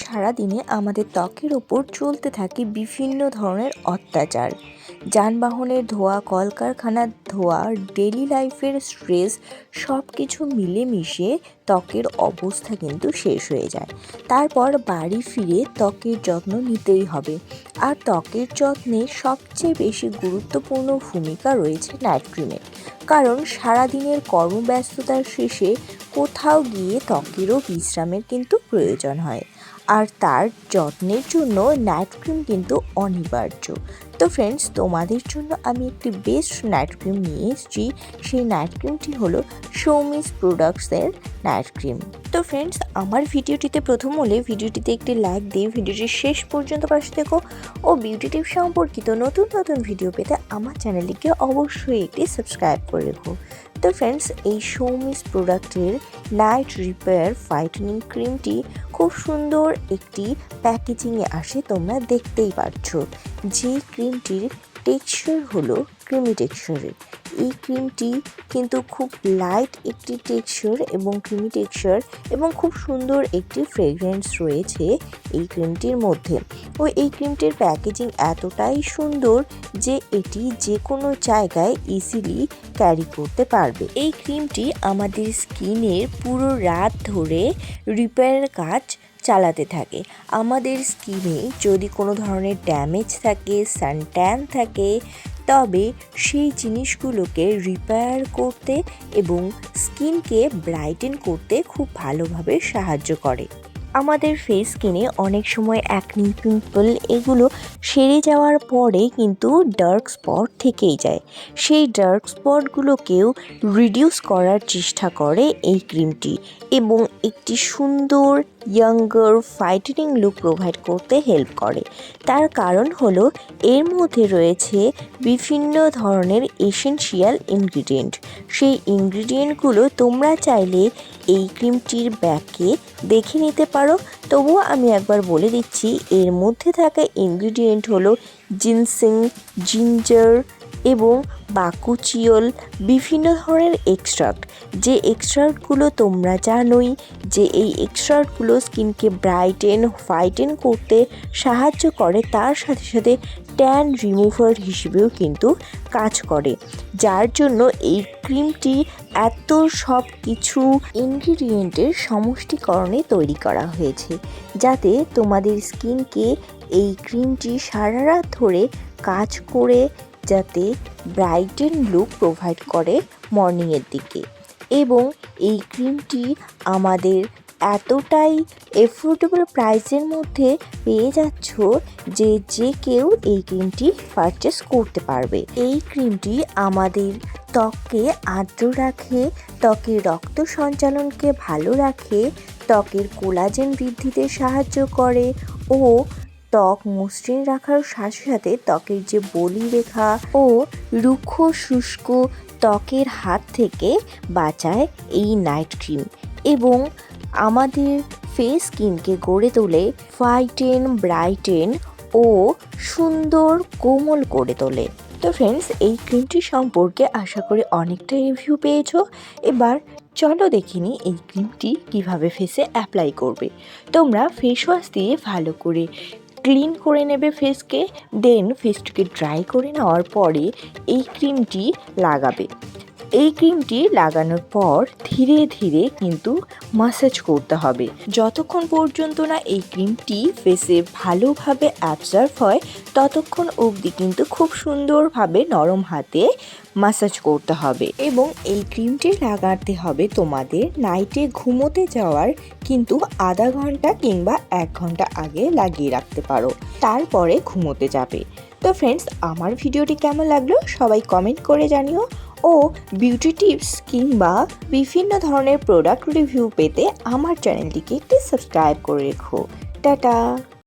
সারাদিনে আমাদের ত্বকের ওপর চলতে থাকে বিভিন্ন ধরনের অত্যাচার। যানবাহনের ধোঁয়া, কলকারখানার ধোঁয়া, ডেলি লাইফের স্ট্রেস সব কিছু মিলেমিশে ত্বকের অবস্থা কিন্তু শেষ হয়ে যায়। তারপর বাড়ি ফিরে ত্বকের যত্ন নিতেই হবে। আর ত্বকের যত্নে সবচেয়ে বেশি গুরুত্বপূর্ণ ভূমিকা রয়েছে নাইট ক্রিমের। কারণ সারাদিনের কর্মব্যস্ততার শেষে কোথাও গিয়ে ত্বকেরও বিশ্রামের কিন্তু প্রয়োজন হয়। আর তার যত্নের জন্য নাইট ক্রিম কিন্তু অনিবার্য। তো ফ্রেন্ডস, তোমাদের জন্য আমি একটি বেস্ট নাইট ক্রিম নিয়ে এসেছি। সেই নাইট ক্রিমটি হলো সৌমিস প্রোডাক্টসের নাইট ক্রিম। তো ফ্রেন্ডস, আমার ভিডিওটিতে প্রথম হলে ভিডিওটিতে একটি লাইক দিয়ে ভিডিওটি শেষ পর্যন্ত পাশে দেখো ও বিউটি টিপস সম্পর্কিত নতুন নতুন ভিডিও পেতে আমার চ্যানেলটিকে অবশ্যই একটি সাবস্ক্রাইব করে রেখো। তো ফ্রেন্ডস, এই সৌমিস প্রোডাক্টের নাইট রিপেয়ার ফাইটেনিং ক্রিমটি খুব সুন্দর একটি প্যাকেজিংয়ে আসে, তোমরা দেখতেই পারছো। যে ক্রিমটির টেক্সচার হলো ক্রিমি টেক্সচারের। এই ক্রিমটি কিন্তু খুব লাইট একটি টেক্সচার এবং ক্রিমি টেক্সচার এবং খুব সুন্দর একটি ফ্রেগরেন্স রয়েছে এই ক্রিমটির মধ্যে। ও এই ক্রিমটির প্যাকেজিং এতটাই সুন্দর যে এটি যে কোনো জায়গায় ইজিলি ক্যারি করতে পারবে। এই ক্রিমটি আমাদের স্কিনের পুরো রাত ধরে রিপেয়ারের কাজ চালাতে থাকে। আমাদের স্কিনে যদি কোনো ধরনের ড্যামেজ থাকে, সানট্যান থাকে, তবে সেই জিনিসগুলোকে রিপেয়ার করতে এবং স্কিনকে ব্রাইটেন করতে খুব ভালোভাবে সাহায্য করে। আমাদের ফেস স্কিনে অনেক সময় অ্যাকনি, পিম্পল এগুলো সেরে যাওয়ার পরে কিন্তু ডার্ক স্পট থেকেই যায়। সেই ডার্ক স্পটগুলোকেও রিডিউস করার চেষ্টা করে এই ক্রিমটি এবং একটি সুন্দর ইয়াঙ্গার ফাইটেনিং লুক প্রোভাইড করতে হেল্প করে। তার কারণ হলো এর মধ্যে রয়েছে বিভিন্ন ধরনের এসেনশিয়াল ইনগ্রিডিয়েন্ট। সেই ইনগ্রিডিয়েন্টগুলো তোমরা চাইলে এই ক্রিমটির ব্যাকে দেখে নিতে পারো। তবুও আমি একবার বলে দিচ্ছি, এর মধ্যে থাকা ইনগ্রিডিয়েন্ট হলো জিনসিং, জিঞ্জার এবং বাকুচিওল, বিভিন্ন ধরনের এক্সট্রাক্ট। যে এক্সট্রাক্টগুলো তোমরা জানোই যে এই এক্সট্রাক্টগুলো স্কিনকে ব্রাইটেন, ফাইটেন করতে সাহায্য করে, তার সাথে সাথে ট্যান রিমুভার হিসেবেও কিন্তু কাজ করে। যার জন্য এই ক্রিমটি এত সব কিছু ইনগ্রিডিয়েন্টের সমষ্টিকরণে তৈরি করা হয়েছে, যাতে তোমাদের স্কিনকে এই ক্রিমটি সারা রাত ধরে কাজ করে যাতে ব্রাইটেন লুক প্রোভাইড করে মর্নিংয়ের দিকে। এবং এই ক্রিমটি আমাদের এতটাই এফোর্ডেবল প্রাইসের মধ্যে পেয়ে যাচ্ছ যে যে কেউ এই ক্রিমটি পারচেস করতে পারবে। এই ক্রিমটি আমাদের ত্বককে আর্দ্র রাখে, ত্বকের রক্ত সঞ্চালনকে ভালো রাখে, ত্বকের কোলাজেন বৃদ্ধিতে সাহায্য করে ও ত্বক মসৃণ রাখার সাথে সাথে ত্বকের যে বলিরেখা ও রুক্ষ শুষ্ক ত্বকের হাত থেকে বাঁচায় এই নাইট ক্রিম এবং আমাদের ফেস স্কিনকে গড়ে তোলে ফাইটেন, ব্রাইটেন ও সুন্দর কোমল করে তোলে। তো ফ্রেন্ডস, এই ক্রিমটি সম্পর্কে আশা করি অনেকটা রিভিউ পেয়েছো। এবার চলো দেখিনি এই ক্রিমটি কিভাবে ফেসে অ্যাপ্লাই করবে। তোমরা ফেস ওয়াশ দিয়ে ভালো করে ক্লিন করে নেবে ফেসকে, দেন ফেসটিকে ড্রাই করে নেওয়ার পরে এই ক্রিমটি লাগাবে। এই ক্রিমটি লাগানোর পর ধীরে ধীরে কিন্তু ম্যাসাজ করতে হবে, যতক্ষণ পর্যন্ত না এই ক্রিমটি ফেসে ভালোভাবে অ্যাবজর্ব হয় ততক্ষণ অবধি কিন্তু খুব সুন্দরভাবে নরম হাতে ম্যাসাজ করতে হবে। এবং এই ক্রিমটি লাগাতে হবে তোমাদের নাইটে ঘুমোতে যাওয়ার কিন্তু আধা ঘন্টা কিংবা 1 ঘন্টা আগে লাগিয়ে রাখতে পারো, তারপরে ঘুমোতে যাবে। তো ফ্রেন্ডস, আমার ভিডিওটি কেমন লাগলো সবাই কমেন্ট করে জানিও ও বিউটি টিপস কিংবা বিভিন্ন ধরনের প্রোডাক্ট রিভিউ পেতে আমার চ্যানেলটিকে একটি সাবস্ক্রাইব করে রেখো। টাটা।